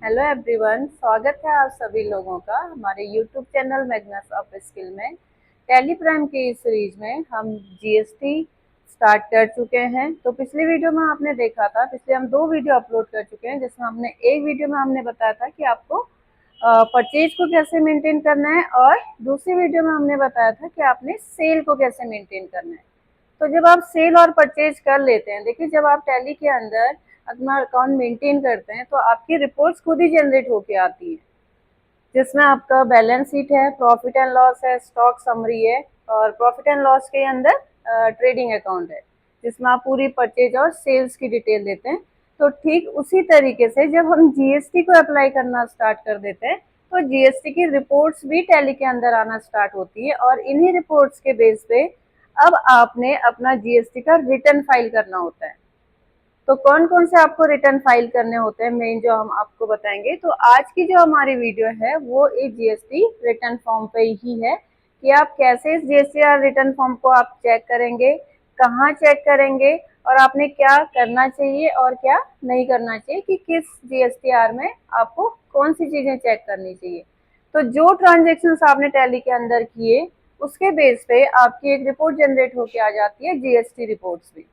Hello everyone, स्वागत है आप सभी लोगों का हमारे YouTube channel Magnus of skill में। टैली प्राइम की इस सीरीज में हम जीएसटी स्टार्ट कर चुके हैं। तो पिछली वीडियो में आपने देखा था, पिछले हम 2 वीडियो अपलोड कर चुके हैं, जिसमें हमने एक वीडियो में हमने बताया था कि आपको परचेज को कैसे मेंटेन करना है, और दूसरी वीडियो में हमने बताया था कि आपने सेल को कैसे मेंटेन करना है। तो जब आप सेल और परचेज कर लेते हैं, देखिए जब आप टैली के अंदर अपना अकाउंट मेंटेन करते हैं तो आपकी रिपोर्ट्स खुद ही जनरेट होके आती है, जिसमें आपका बैलेंस शीट है, प्रॉफिट एंड लॉस है, स्टॉक समरी है, और प्रॉफिट एंड लॉस के अंदर ट्रेडिंग अकाउंट है, जिसमें आप पूरी परचेज और सेल्स की डिटेल देते हैं। तो ठीक उसी तरीके से जब हम जीएसटी को अप्लाई करना स्टार्ट कर देते हैं तो जीएसटी की रिपोर्ट्स भी टैली के अंदर आना स्टार्ट होती है, और इन्हीं रिपोर्ट्स के बेस पे अब आपने अपना जीएसटी का रिटर्न फाइल करना होता है। तो कौन कौन से आपको रिटर्न फाइल करने होते हैं मेन, जो हम आपको बताएंगे। तो आज की जो हमारी वीडियो है वो एक जीएसटी रिटर्न फॉर्म पे ही है कि आप कैसे इस जीएसटीआर रिटर्न फॉर्म को आप चेक करेंगे, कहाँ चेक करेंगे, और आपने क्या करना चाहिए और क्या नहीं करना चाहिए, कि किस जीएसटीआर में आपको कौन सी चीजें चेक करनी चाहिए। तो जो ट्रांजेक्शन आपने टैली के अंदर किए उसके बेस पे आपकी एक रिपोर्ट जनरेट होके आ जाती है, जीएसटी रिपोर्ट्स भी।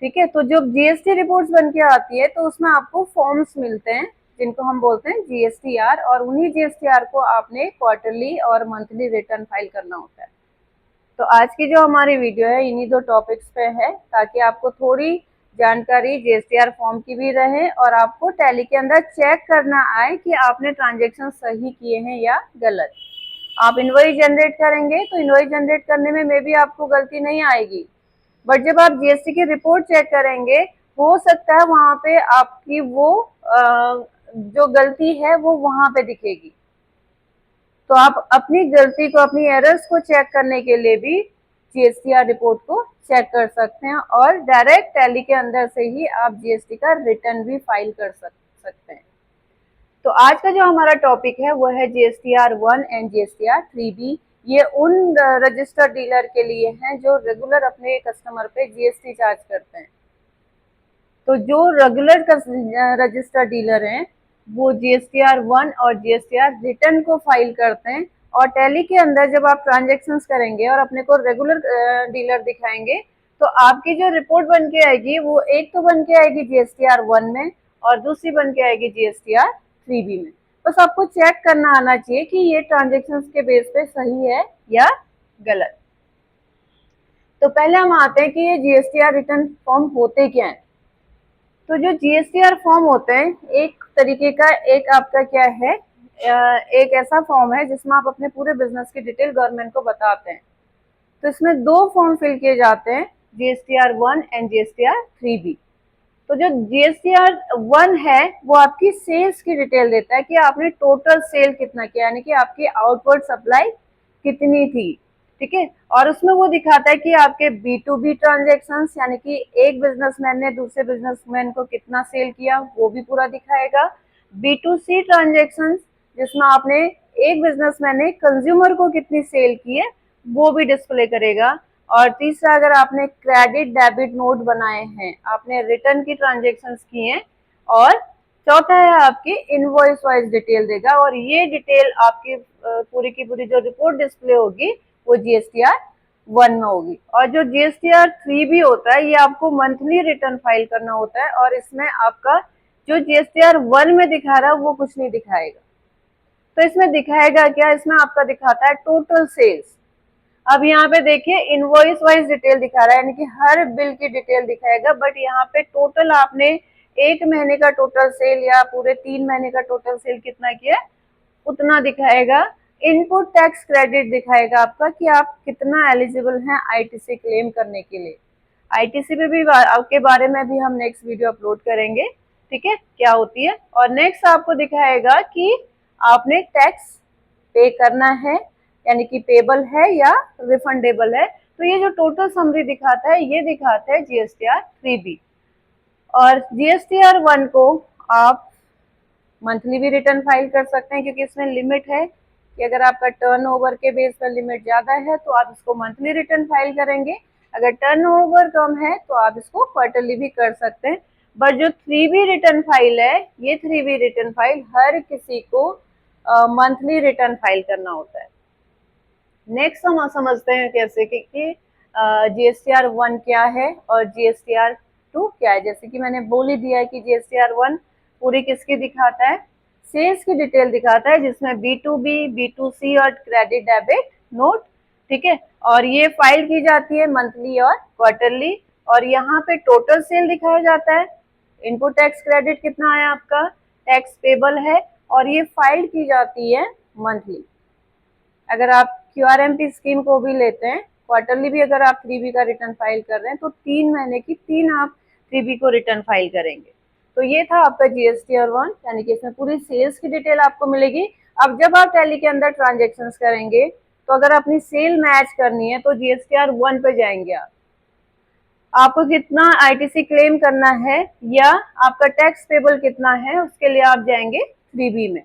ठीक है, तो जब जीएसटी रिपोर्ट्स बन के आती है तो उसमें आपको फॉर्म्स मिलते हैं, जिनको हम बोलते हैं जीएसटीआर, और उन्हीं जीएसटीआर को आपने क्वार्टरली और मंथली रिटर्न फाइल करना होता है। तो आज की जो हमारी वीडियो है इन्हीं 2 टॉपिक्स पे है, ताकि आपको थोड़ी जानकारी जीएसटीआर फॉर्म की भी रहे और आपको टैली के अंदर चेक करना आए कि आपने ट्रांजेक्शन सही किए हैं या गलत। आप इनवॉइस जनरेट करेंगे तो इनवॉइस जनरेट करने में मे भी आपको गलती नहीं आएगी, बट जब आप जीएसटी की रिपोर्ट चेक करेंगे हो सकता है वहां पे आपकी वो जो गलती है वो वहां पे दिखेगी। तो आप अपनी गलती को, अपनी एरर्स को चेक करने के लिए भी जीएसटीआर रिपोर्ट को चेक कर सकते हैं, और डायरेक्ट टैली के अंदर से ही आप जीएसटी का रिटर्न भी फाइल कर सकते हैं। तो आज का जो हमारा टॉपिक है वो है जीएसटीआर 1 एंड जीएसटीआर 3B। ये उन रजिस्टर्ड डीलर के लिए हैं जो रेगुलर अपने कस्टमर पे जीएसटी चार्ज करते हैं। तो जो रेगुलर रजिस्टर्ड डीलर हैं वो जीएसटीआर 1 और जीएसटीआर रिटर्न को फाइल करते हैं, और टैली के अंदर जब आप ट्रांजेक्शन्स करेंगे और अपने को रेगुलर डीलर दिखाएंगे तो आपकी जो रिपोर्ट बन के आएगी वो एक तो बन के आएगी जीएसटीआर 1 में, और दूसरी बन के आएगी जीएसटीआर 3B में। बस आपको चेक करना आना चाहिए कि ये ट्रांजेक्शन्स के बेस पे सही है या गलत। तो पहले हम आते हैं कि ये जीएसटीआर रिटर्न फॉर्म होते क्या हैं। तो जो जीएसटीआर फॉर्म होते हैं एक तरीके का, एक आपका क्या है, एक ऐसा फॉर्म है जिसमें आप अपने पूरे बिजनेस की डिटेल गवर्नमेंट को बताते हैं। तो इसमें 2 फॉर्म फिल किए जाते हैं, जीएसटीआर 1 एंड जीएसटीआर 3B। तो जो जीएसटीआर 1 है वो आपकी सेल्स की डिटेल देता है कि आपने टोटल सेल कितना किया, यानी कि आपकी आउटवर्ड सप्लाई कितनी थी। ठीक है, और उसमें वो दिखाता है कि आपके B2B ट्रांजेक्शन्स, यानी कि एक बिजनेसमैन ने दूसरे बिजनेसमैन को कितना सेल किया वो भी पूरा दिखाएगा। B2C ट्रांजेक्शन्स, जिसमें आपने एक बिजनेसमैन ने कंज्यूमर को कितनी सेल की है वो भी डिस्प्ले करेगा। और तीसरा, अगर आपने क्रेडिट डेबिट नोट बनाए हैं, आपने रिटर्न की ट्रांजेक्शन्स की हैं, और चौथा है आपकी इनवॉइस वाइज डिटेल देगा, और ये डिटेल आपकी पूरी की पूरी जो रिपोर्ट डिस्प्ले होगी वो जीएसटीआर 1 में होगी। और जो जीएसटीआर 3B होता है ये आपको मंथली रिटर्न फाइल करना होता है, और इसमें आपका जो जीएसटीआर 1 में दिखा रहा है वो कुछ नहीं दिखाएगा। तो इसमें दिखाएगा क्या, इसमें आपका दिखाता है टोटल सेल्स। अब यहाँ पे देखिए इनवॉइस वाइज डिटेल दिखा रहा है, यानी कि हर बिल की डिटेल दिखाएगा, बट यहाँ पे टोटल आपने 1 महीने का टोटल सेल या पूरे 3 महीने का टोटल सेल कितना किया उतना दिखाएगा। इनपुट टैक्स क्रेडिट दिखाएगा आपका कि आप कितना एलिजिबल हैं आईटीसी क्लेम करने के लिए। आईटीसी पे भी आपके बारे में भी हम नेक्स्ट वीडियो अपलोड करेंगे, ठीक है, क्या होती है। और नेक्स्ट आपको दिखाएगा कि आपने टैक्स पे करना है, यानी कि पेबल है या रिफंडेबल है। तो ये जो टोटल समरी दिखाता है ये दिखाता है जीएसटीआर 3B। और जीएसटीआर 1 को आप मंथली भी रिटर्न फाइल कर सकते हैं, क्योंकि इसमें लिमिट है कि अगर आपका टर्नओवर के बेस पर लिमिट ज़्यादा है तो आप इसको मंथली रिटर्न फाइल करेंगे, अगर टर्नओवर कम है तो आप इसको क्वार्टरली भी कर सकते हैं। बट जो 3B रिटर्न फाइल है, ये 3B रिटर्न फाइल हर किसी को मंथली रिटर्न फाइल करना होता है। नेक्स्ट हम समझते हैं कैसे कि GSTR 1 क्या है और GSTR 2 क्या है। जैसे कि मैंने बोल ही दिया है कि GSTR 1 पूरी किसकी दिखाता है, सेल्स की डिटेल दिखाता है, जिसमें B2B, B2C और क्रेडिट डेबिट नोट, ठीक है। और ये फाइल की जाती है मंथली और क्वार्टरली, और यहाँ पे टोटल सेल दिखाया जाता है, इनपुट टैक्स क्रेडिट कितना है आपका, टैक्स पेबल है, और ये फाइल की जाती है मंथली। अगर आप QRMP स्कीम को भी लेते हैं, क्वार्टरली भी अगर आप 3B का रिटर्न फाइल कर रहे हैं तो 3 महीने की 3 आप 3B को रिटर्न फाइल करेंगे। तो ये था आपका GSTR 1, यानी कि इसमें पूरी सेल्स की डिटेल आपको मिलेगी। अब जब आप टैली के अंदर ट्रांजेक्शन करेंगे तो अगर अपनी सेल मैच करनी है तो GSTR 1 पे जाएंगे आपको कितना ITC क्लेम करना है या आपका टैक्स पेबल कितना है, उसके लिए आप जाएंगे 3B में।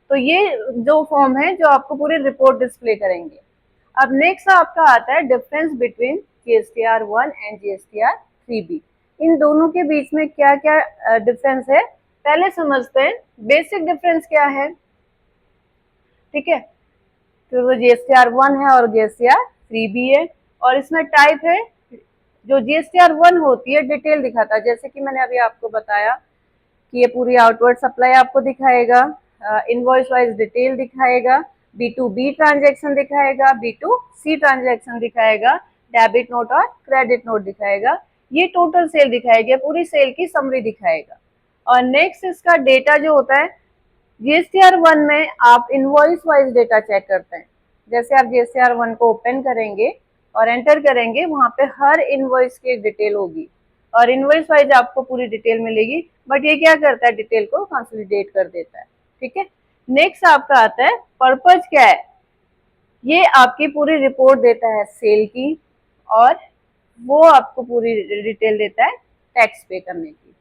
तो ये जो फॉर्म है जो आपको पूरी रिपोर्ट डिस्प्ले करेंगे। अब नेक्स्ट आपका आता है difference between GSTR 1 and GSTR 3B। इन दोनों के बीच में क्या क्या डिफरेंस है, पहले समझते हैं। बेसिक डिफरेंस क्या है, ठीक है। तो GSTR 1 है और GSTR 3B है, और इसमें टाइप है। जो GSTR 1 होती है डिटेल दिखाता है, जैसे कि मैंने अभी आपको बताया कि ये पूरी आउटवर्ड सप्लाई आपको दिखाएगा, इनवॉइस वाइज डिटेल दिखाएगा, B2B ट्रांजैक्शन दिखाएगा, B2C ट्रांजैक्शन दिखाएगा, डेबिट नोट और क्रेडिट नोट दिखाएगा, ये टोटल सेल दिखाएगा, पूरी सेल की समरी दिखाएगा। और नेक्स्ट इसका डेटा जो होता है, GSTR 1 में आप इनवॉइस वाइज डेटा चेक करते हैं। जैसे आप GSTR 1 को ओपन करेंगे और एंटर करेंगे, वहां पे हर इनवॉइस की एक डिटेल होगी और इनवॉइस वाइज आपको पूरी डिटेल मिलेगी। बट ये क्या करता है, डिटेल को कंसोलिडेट कर देता है, ठीक है। नेक्स्ट आपका आता है पर्पज क्या है, ये आपकी पूरी रिपोर्ट देता है सेल की, और वो आपको पूरी डिटेल देता है टैक्स पे करने की।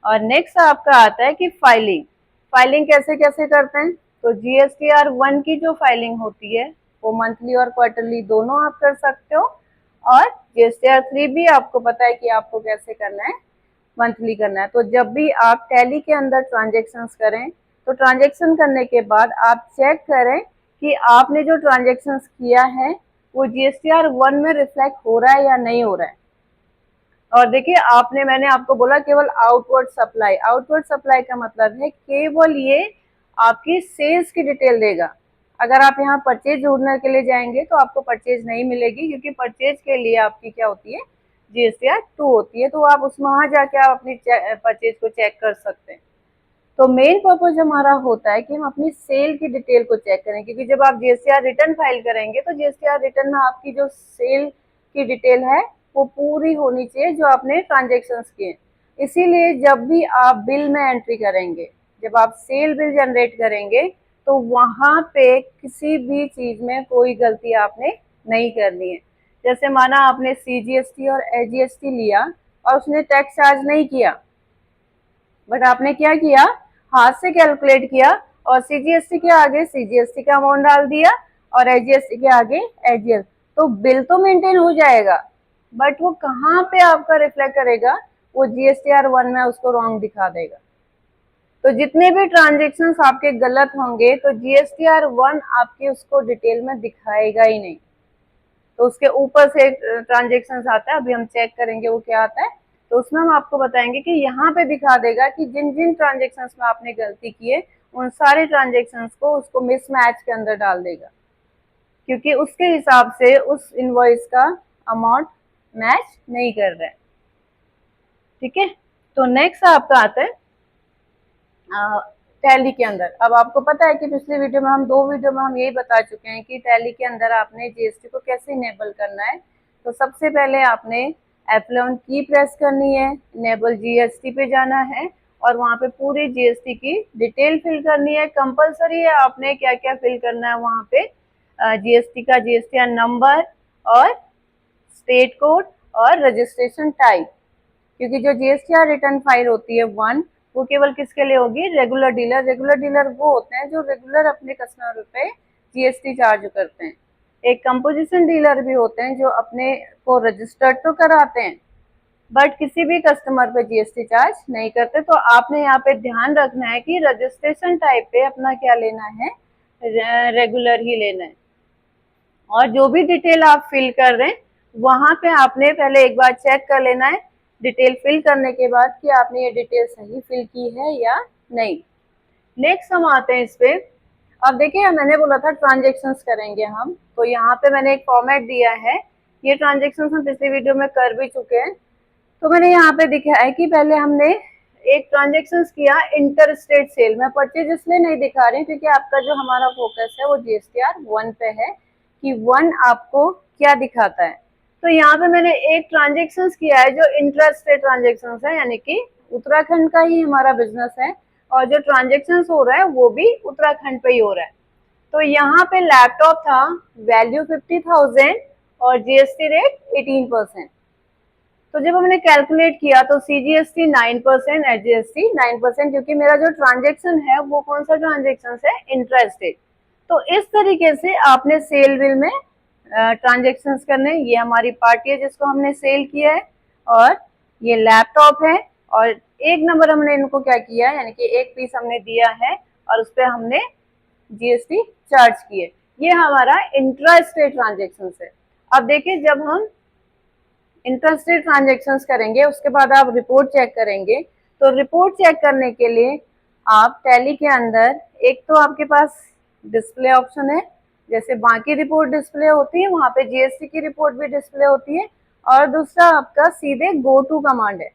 और नेक्स्ट आपका आता है कि फाइलिंग, फाइलिंग कैसे कैसे करते हैं। तो GSTR 1 की जो फाइलिंग होती है वो मंथली और क्वार्टरली दोनों आप कर सकते हो, और GSTR 3 भी आपको पता है कि आपको कैसे करना है, मंथली करना है। तो जब भी आप टैली के अंदर ट्रांजेक्शन्स करें तो ट्रांजेक्शन करने के बाद आप चेक करें कि आपने जो ट्रांजेक्शन्स किया है वो GSTR 1 में रिफ्लेक्ट हो रहा है या नहीं हो रहा है। और देखिए आपने, मैंने आपको बोला केवल आउटवर्ड सप्लाई, आउटवर्ड सप्लाई का मतलब है केवल ये आपकी सेल्स की डिटेल देगा। अगर आप यहाँ परचेज ढूंढने के लिए जाएंगे तो आपको परचेज नहीं मिलेगी, क्योंकि परचेज के लिए आपकी क्या होती है, GSTR 2 होती है। तो आप उसमें वहां जाके आप अपनी परचेज को चेक कर सकते हैं। तो मेन पर्पज हमारा होता है कि हम अपनी सेल की डिटेल को चेक करें, क्योंकि जब आप GSTR रिटर्न फाइल करेंगे तो GSTR रिटर्न में आपकी जो सेल की डिटेल है वो पूरी होनी चाहिए जो आपने ट्रांजेक्शन्स किए। इसीलिए जब भी आप बिल में एंट्री करेंगे, जब आप सेल बिल जनरेट करेंगे, तो वहां पे किसी भी चीज में कोई गलती आपने नहीं करनी है। जैसे माना आपने CGST और SGST लिया और उसने टैक्स चार्ज नहीं किया, बट आपने क्या किया, हाथ से कैलकुलेट किया और CGST के आगे CGST का अमाउंट डाल दिया और SGST के आगे SGST, तो बिल तो मेंटेन हो जाएगा, बट वो कहाँ पे आपका रिफ्लेक्ट करेगा, वो GSTR 1 में उसको रॉन्ग दिखा देगा। तो जितने भी ट्रांजेक्शन्स आपके गलत होंगे तो GSTR 1 आपके उसको डिटेल में दिखाएगा ही नहीं। तो उसके ऊपर से ट्रांजेक्शन्स आता है, अभी हम चेक करेंगे वो क्या आता है। तो उसमें हम आपको बताएंगे कि यहाँ पे दिखा देगा कि जिन जिन ट्रांजेक्शन्स में आपने गलती की है उन सारे ट्रांजेक्शन्स को उसको मिसमैच के अंदर डाल देगा, क्योंकि उसके हिसाब से उस इनवॉइस का अमाउंट मैच नहीं कर रहा है, ठीक है। तो नेक्स्ट आपका आता है टैली के अंदर। अब आपको पता है कि पिछली वीडियो में, हम 2 वीडियो में हम यही बता चुके हैं कि टैली के अंदर आपने GST को कैसे इनेबल करना है। तो सबसे पहले आपने F11 की प्रेस करनी है, इनेबल GST पे जाना है और वहाँ पे पूरी GST की डिटेल फिल करनी है। कंपलसरी है, आपने क्या क्या फिल करना है वहाँ पे, GST का GSTR नंबर और स्टेट कोड और रजिस्ट्रेशन टाइप, क्योंकि जो GSTR रिटर्न फाइल होती है 1, वो केवल किसके लिए होगी, रेगुलर डीलर। रेगुलर डीलर वो होते हैं जो रेगुलर अपने कस्टमर पे GST चार्ज करते हैं। एक कंपोजिशन डीलर भी होते हैं जो अपने को रजिस्टर्ड तो कराते हैं, बट किसी भी कस्टमर पे जीएसटी चार्ज नहीं करते। तो आपने यहाँ पे ध्यान रखना है कि रजिस्ट्रेशन टाइप पे अपना क्या लेना है, रेगुलर ही लेना है। और जो भी डिटेल आप फिल कर रहे हैं वहां पे आपने पहले एक बार चेक कर लेना है डिटेल फिल करने के बाद कि आपने ये डिटेल सही फिल की है या नहीं। नेक्स्ट हम आते हैं इस पे। अब देखिए मैंने बोला था ट्रांजेक्शन्स करेंगे हम, तो यहाँ पे मैंने एक फॉर्मेट दिया है। ये ट्रांजेक्शन्स हम पिछले वीडियो में कर भी चुके हैं। तो मैंने यहाँ पे दिखाया है कि पहले हमने एक ट्रांजेक्शन किया इंटर स्टेट सेल। मैं परचेज इसलिए नहीं दिखा रही क्योंकि आपका जो हमारा फोकस है वो जीएसटीआर 1 पे है कि 1 आपको क्या दिखाता है। तो यहाँ पे मैंने एक ट्रांजेक्शन किया है जो इंटर स्टेट ट्रांजेक्शन है, यानी कि उत्तराखंड का ही हमारा बिजनेस है और जो ट्रांजेक्शन हो रहा है वो भी उत्तराखंड पे ही हो रहा है। तो यहाँ पे लैपटॉप था, वैल्यू 50,000 और जीएसटी रेट 18%। तो जब हमने कैलकुलेट किया तो सीजीएसटी 9%, एचजीएसटी 9%, क्योंकि मेरा जो ट्रांजेक्शन है वो कौन सा ट्रांजेक्शन है, इंट्रास्टेट। तो इस तरीके से आपने सेल बिल में ट्रांजेक्शन्स करने। ये हमारी पार्टी है जिसको हमने सेल किया है और ये लैपटॉप है और एक नंबर हमने इनको क्या किया है, यानी कि एक पीस हमने दिया है और उस पर हमने जीएसटी चार्ज किए। ये हमारा इंट्रास्टेट ट्रांजेक्शन है। अब देखिए जब हम इंटरस्टेट ट्रांजेक्शन्स करेंगे उसके बाद आप रिपोर्ट चेक करेंगे। तो रिपोर्ट चेक करने के लिए आप टैली के अंदर एक तो आपके पास डिस्प्ले ऑप्शन है, जैसे बाकी रिपोर्ट डिस्प्ले होती है वहां पे जीएसटी की रिपोर्ट भी डिस्प्ले होती है। और दूसरा आपका सीधे गो टू कमांड है,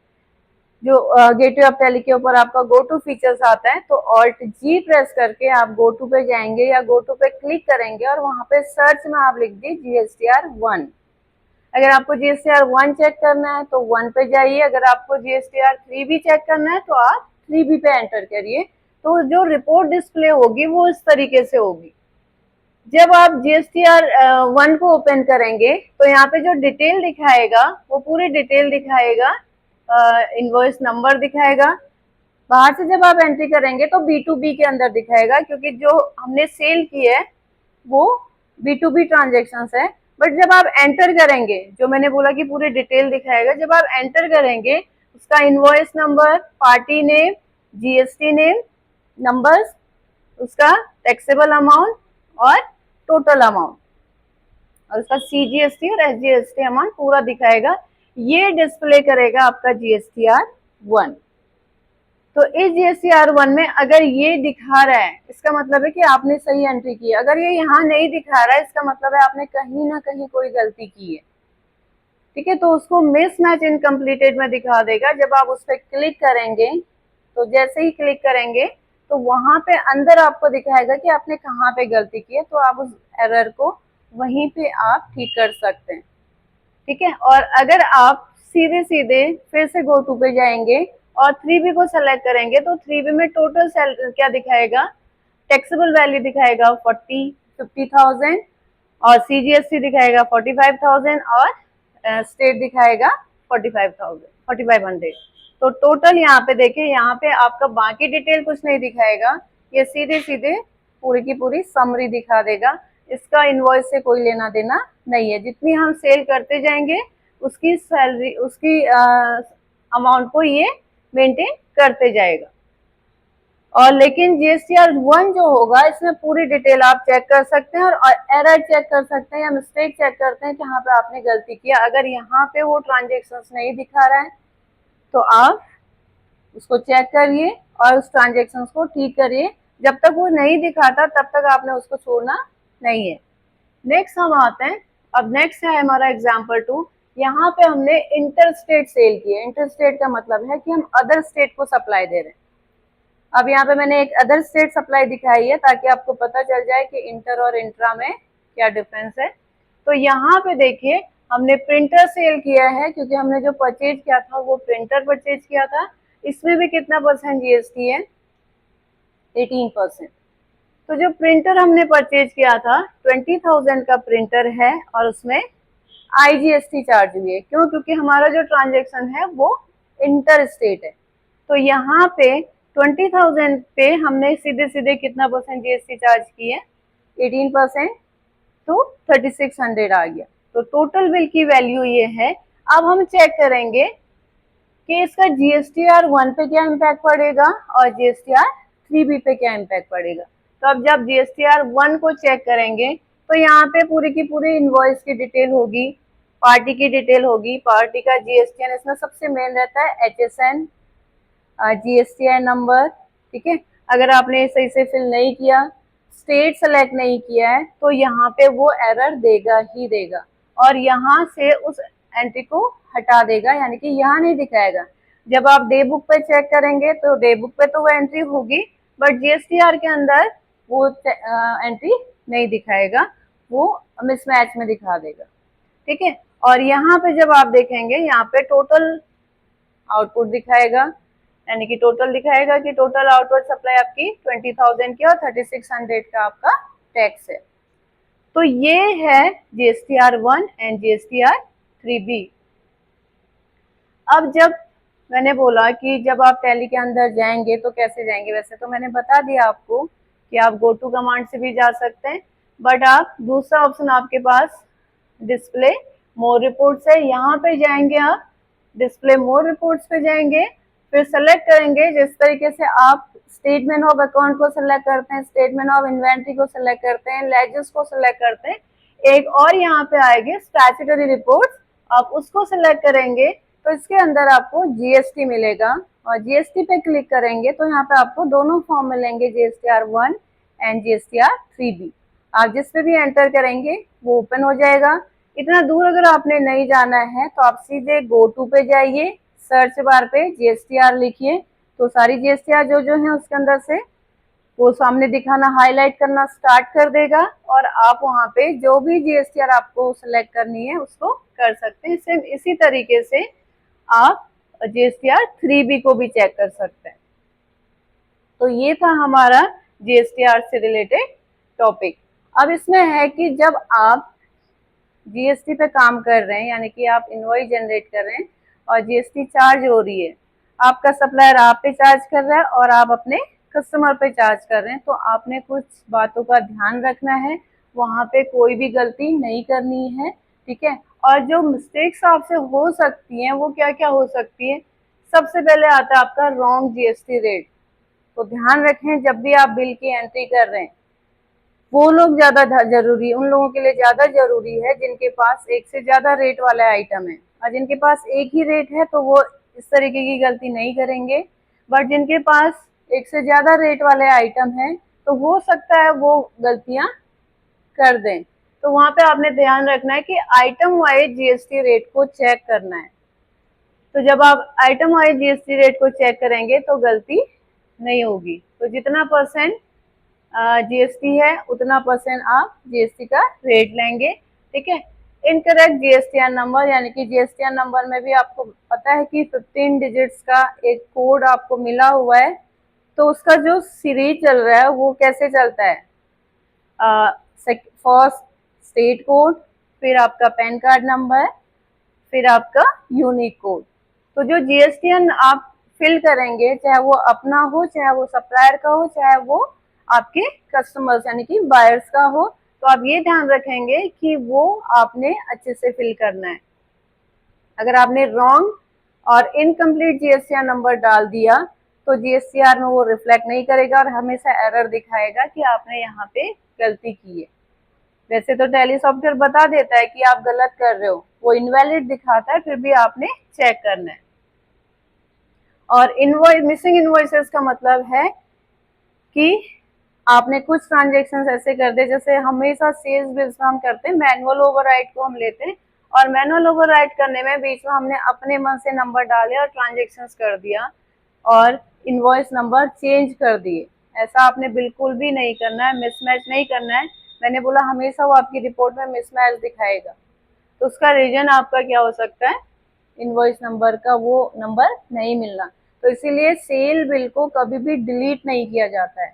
जो गेटवे ऑफ टैली के ऊपर आपका गो टू फीचर्स आता है। तो ऑल्ट जी प्रेस करके आप गो टू पे जाएंगे या गो टू पे क्लिक करेंगे और वहां पे सर्च में आप लिख दी जीएसटीआर 1। अगर आपको जीएसटीआर 1 चेक करना है तो 1 पे जाइए, अगर आपको जीएसटीआर 3 भी चेक करना है तो आप 3 भी पे एंटर करिए। तो जो रिपोर्ट डिस्प्ले होगी वो इस तरीके से होगी। जब आप जीएसटीआर 1 को ओपन करेंगे तो यहाँ पे जो डिटेल दिखाएगा वो पूरी डिटेल दिखाएगा, इनवॉइस नंबर दिखाएगा। बाहर से जब आप एंट्री करेंगे तो B2B के अंदर दिखाएगा, क्योंकि जो हमने सेल की है वो B2B ट्रांजेक्शन है। बट जब आप एंटर करेंगे, जो मैंने बोला कि पूरी डिटेल दिखाएगा, जब आप एंटर करेंगे उसका invoice number, party name, GST name, numbers, उसका टैक्सेबल अमाउंट और टोटल अमाउंट और उसका सीजीएसटी और एसजीएसटी अमाउंट पूरा दिखाएगा। ये डिस्प्ले करेगा आपका जीएसटीआर 1। तो इस जीएसटीआर 1 में अगर ये दिखा रहा है इसका मतलब है कि आपने सही एंट्री की है। अगर ये यहाँ नहीं दिखा रहा है इसका मतलब है आपने कहीं ना कहीं कोई गलती की है। ठीक है, तो उसको मिस मैच इनकम्प्लीटेड में दिखा देगा। जब आप उस पर क्लिक करेंगे तो जैसे ही क्लिक करेंगे तो वहां पे अंदर आपको दिखाएगा कि आपने कहाँ पे गलती की है, तो आप उस एरर को वहीं पे आप ठीक कर सकते हैं। ठीक है, और अगर आप सीधे सीधे फिर से गो टू पे जाएंगे और 3B को सेलेक्ट करेंगे तो 3B में टोटल क्या दिखाएगा, टैक्सेबल वैल्यू दिखाएगा 50,000 और सीजीएसटी दिखाएगा 45,000 और स्टेट दिखाएगा 45,500। तो टोटल यहाँ पे देखिए, यहाँ पे आपका बाकी डिटेल कुछ नहीं दिखाएगा, ये सीधे सीधे पूरी की पूरी समरी दिखा देगा। इसका इनवॉइस से कोई लेना देना नहीं है। जितनी हम सेल करते जाएंगे उसकी सैलरी, उसकी अमाउंट को ये मेंटेन करते जाएगा। और लेकिन जीएसटीआर 1 जो होगा इसमें पूरी डिटेल आप चेक कर सकते हैं और एरर चेक कर सकते हैं या मिस्टेक चेक करते हैं जहाँ पे आपने गलती किया। अगर यहाँ पे वो ट्रांजेक्शन्स नहीं दिखा रहा है तो आप उसको चेक करिए और उस ट्रांजेक्शन्स को ठीक करिए। जब तक वो नहीं दिखाता तब तक आपने उसको छोड़ना नहीं है। नेक्स्ट हम आते हैं, अब नेक्स्ट है हमारा एग्जाम्पल 2। यहाँ पे हमने इंटर स्टेट सेल की है। इंटर स्टेट का मतलब है कि हम अदर स्टेट को सप्लाई दे रहे हैं। अब यहाँ पे मैंने एक अदर स्टेट सप्लाई दिखाई है ताकि आपको पता चल जाए कि इंटर और इंट्रा में क्या डिफरेंस है। तो यहाँ पे देखिए हमने प्रिंटर सेल किया है, क्योंकि हमने जो परचेज किया था वो प्रिंटर परचेज किया था। इसमें भी कितना परसेंट जीएसटी है, 18%। तो जो प्रिंटर हमने परचेज किया था 20,000 का प्रिंटर है और उसमें आईजीएसटी चार्ज हुई है। क्यों? क्योंकि हमारा जो ट्रांजेक्शन है वो इंटर स्टेट है। तो यहाँ पे 20,000 पे हमने सीधे सीधे कितना परसेंट जीएसटी चार्ज की है, 18%, तो 3600 आ गया। तो टोटल बिल की वैल्यू ये है। अब हम चेक करेंगे कि इसका GSTR 1 पे क्या इम्पैक्ट पड़ेगा और GSTR 3B पे क्या इम्पैक्ट पड़ेगा। तो अब जब GSTR 1 को चेक करेंगे तो यहाँ पे पूरी की पूरी इनवॉइस की डिटेल होगी, पार्टी की डिटेल होगी, पार्टी का GSTN, इसमें सबसे मेन रहता है HSN, GSTN नंबर, ठीक है। अगर आपने सही से फिल नहीं किया, स्टेट सेलेक्ट नहीं किया है, तो यहाँ पे वो एरर देगा ही देगा और यहाँ से उस एंट्री को हटा देगा, यानी कि यहाँ नहीं दिखाएगा। जब आप डे बुक पे चेक करेंगे तो डे बुक पे तो वो एंट्री होगी, बट GSTR के अंदर वो एंट्री नहीं दिखाएगा, वो मिसमैच में दिखा देगा, ठीक है। और यहाँ पे जब आप देखेंगे, यहाँ पे टोटल आउटपुट दिखाएगा, यानी कि टोटल दिखाएगा कि टोटल आउटपुट सप्लाई आपकी 20,000 की और 3600 का आपका टैक्स है। तो ये है GSTR 1 एंड GSTR 3B। अब जब मैंने बोला कि जब आप टैली के अंदर जाएंगे तो कैसे जाएंगे, वैसे तो मैंने बता दिया आपको कि आप गो टू कमांड से भी जा सकते हैं, बट आप दूसरा ऑप्शन आपके पास डिस्प्ले मोर रिपोर्ट्स है, यहाँ पे जाएंगे, आप डिस्प्ले मोर रिपोर्ट्स पे जाएंगे, फिर सेलेक्ट करेंगे जिस तरीके से आप स्टेटमेंट ऑफ अकाउंट को सिलेक्ट करते हैं, स्टेटमेंट ऑफ इन्वेंट्री को सिलेक्ट करते हैं, लेजर्स को सिलेक्ट करते हैं, एक और यहाँ पे आएगी स्टैट्यूटरी रिपोर्ट्स, आप उसको सिलेक्ट करेंगे तो इसके अंदर आपको GST मिलेगा और GST पे क्लिक करेंगे तो यहाँ पे आपको दोनों फॉर्म मिलेंगे, GSTR 1 एंड GSTR 3B। आप जिस पे भी एंटर करेंगे वो ओपन हो जाएगा। इतना दूर अगर आपने नहीं जाना है तो आप सीधे गो टू पे जाइए, सर्च बार पे GSTR लिखिए तो सारी GSTR जो है उसके अंदर से वो सामने दिखाना, हाईलाइट करना स्टार्ट कर देगा और आप वहाँ पे जो भी GSTR आपको सिलेक्ट करनी है उसको कर सकते हैं। सेम इसी तरीके से आप GSTR 3B को भी चेक कर सकते हैं। तो ये था हमारा GSTR से रिलेटेड टॉपिक। अब इसमें है कि जब आप GST पे काम कर रहे हैं, यानी कि आप इनवॉइस जनरेट कर रहे हैं और GST चार्ज हो रही है, आपका सप्लायर आप पे चार्ज कर रहा है और आप अपने कस्टमर पे चार्ज कर रहे हैं, तो आपने कुछ बातों का ध्यान रखना है, वहाँ पे कोई भी गलती नहीं करनी है, ठीक है। और जो मिस्टेक्स आपसे हो सकती हैं वो क्या क्या हो सकती है, सबसे पहले आता है आपका रॉन्ग GST रेट। तो ध्यान रखें जब भी आप बिल की एंट्री कर रहे हैं, वो लोग ज्यादा जरूरी, उन लोगों के लिए ज्यादा जरूरी है जिनके पास एक से ज्यादा रेट वाला आइटम है, और जिनके पास एक ही रेट है तो वो इस तरीके की गलती नहीं करेंगे, बट जिनके पास एक से ज्यादा रेट वाले आइटम है तो हो सकता है वो गलतियां कर दें। तो वहां पे आपने ध्यान रखना है कि आइटम वाइज GST रेट को चेक करना है। तो जब आप आइटम वाइज GST रेट को चेक करेंगे तो गलती नहीं होगी। तो जितना परसेंट GST है उतना परसेंट आप GST का रेट लेंगे, ठीक है। इनकरेक्ट GSTR नंबर, यानी कि GSTR नंबर में भी आपको पता है कि 15 डिजिट्स का एक कोड आपको मिला हुआ है, तो उसका जो सीरीज चल रहा है वो कैसे चलता है, फर्स्ट स्टेट कोड, फिर आपका पैन कार्ड नंबर, फिर आपका यूनिक कोड। तो जो GSTN आप फिल करेंगे, चाहे वो अपना हो, चाहे वो सप्लायर का हो, चाहे वो आपके कस्टमर्स यानी कि बायर्स का हो, तो आप ये ध्यान रखेंगे कि वो आपने अच्छे से फिल करना है। अगर आपने रॉन्ग और इनकम्प्लीट GSTR नंबर डाल दिया तो GSTR में वो रिफ्लेक्ट नहीं करेगा और हमेशा एरर दिखाएगा कि आपने यहाँ पे गलती की है। वैसे तो टैली सॉफ्टवेयर बता देता है कि आप गलत कर रहे हो, वो इनवैलिड दिखाता है, फिर भी आपने चेक करना है। और इनवॉइस, मिसिंग इनवॉइसेस का मतलब है कि आपने कुछ ट्रांजेक्शन ऐसे कर दे, जैसे हमेशा सेल्स बिल्स में हम करते हैं मैनुअल ओवरराइड को हम लेते हैं, और मैनुअल ओवरराइड करने में बीच में हमने अपने मन से नंबर डाले और ट्रांजेक्शन कर दिया और इनवॉइस नंबर चेंज कर दिए। ऐसा आपने बिल्कुल भी नहीं करना है, मिसमैच नहीं करना है। मैंने बोला हमेशा वो आपकी रिपोर्ट में मिसमैच दिखाएगा, तो उसका रीजन आपका क्या हो सकता है, इनवॉइस नंबर का वो नंबर नहीं मिलना। तो इसीलिए सेल बिल को कभी भी डिलीट नहीं किया जाता है।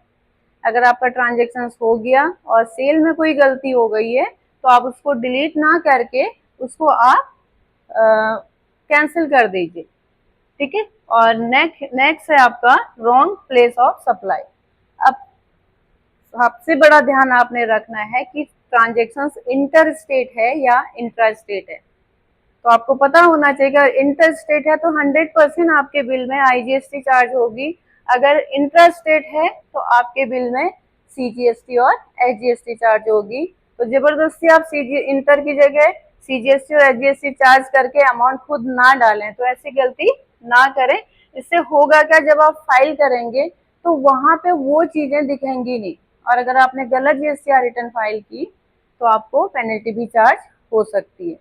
अगर आपका ट्रांजेक्शन हो गया और सेल में कोई गलती हो गई है तो आप उसको डिलीट ना करके उसको आप कैंसिल कर दीजिए, ठीक है। और नेक्स्ट है आपका रॉन्ग प्लेस ऑफ सप्लाई। अब सबसे बड़ा ध्यान आपने रखना है कि ट्रांजेक्शंस इंटर स्टेट है या इंट्रा स्टेट है। तो आपको पता होना चाहिए कि अगर इंटर स्टेट है तो 100% आपके बिल में IGST चार्ज होगी, अगर इंट्रा स्टेट है तो आपके बिल में CGST और SGST चार्ज होगी। तो जबरदस्ती आप इंटर की जगह CGST और SGST चार्ज करके अमाउंट खुद ना डालें, तो ऐसी गलती ना करें। इससे होगा क्या, जब आप फाइल करेंगे तो वहां पे वो चीजें दिखेंगी नहीं, और अगर आपने गलत GST रिटर्न फाइल की तो आपको पेनल्टी भी चार्ज हो सकती है।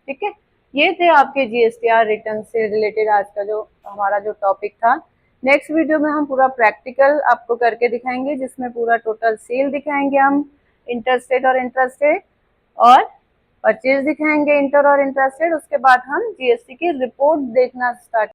ठीक है, ये थे आपके GSTR रिटर्न से रिलेटेड आज का जो हमारा जो टॉपिक था। नेक्स्ट वीडियो में हम पूरा प्रैक्टिकल आपको करके दिखाएंगे, जिसमें पूरा टोटल सेल दिखाएंगे हम, इंटरस्टेट और इंट्रास्टेट, और परचेज दिखाएंगे इंटर और इंट्रास्टेट। उसके बाद हम GST की रिपोर्ट देखना स्टार्ट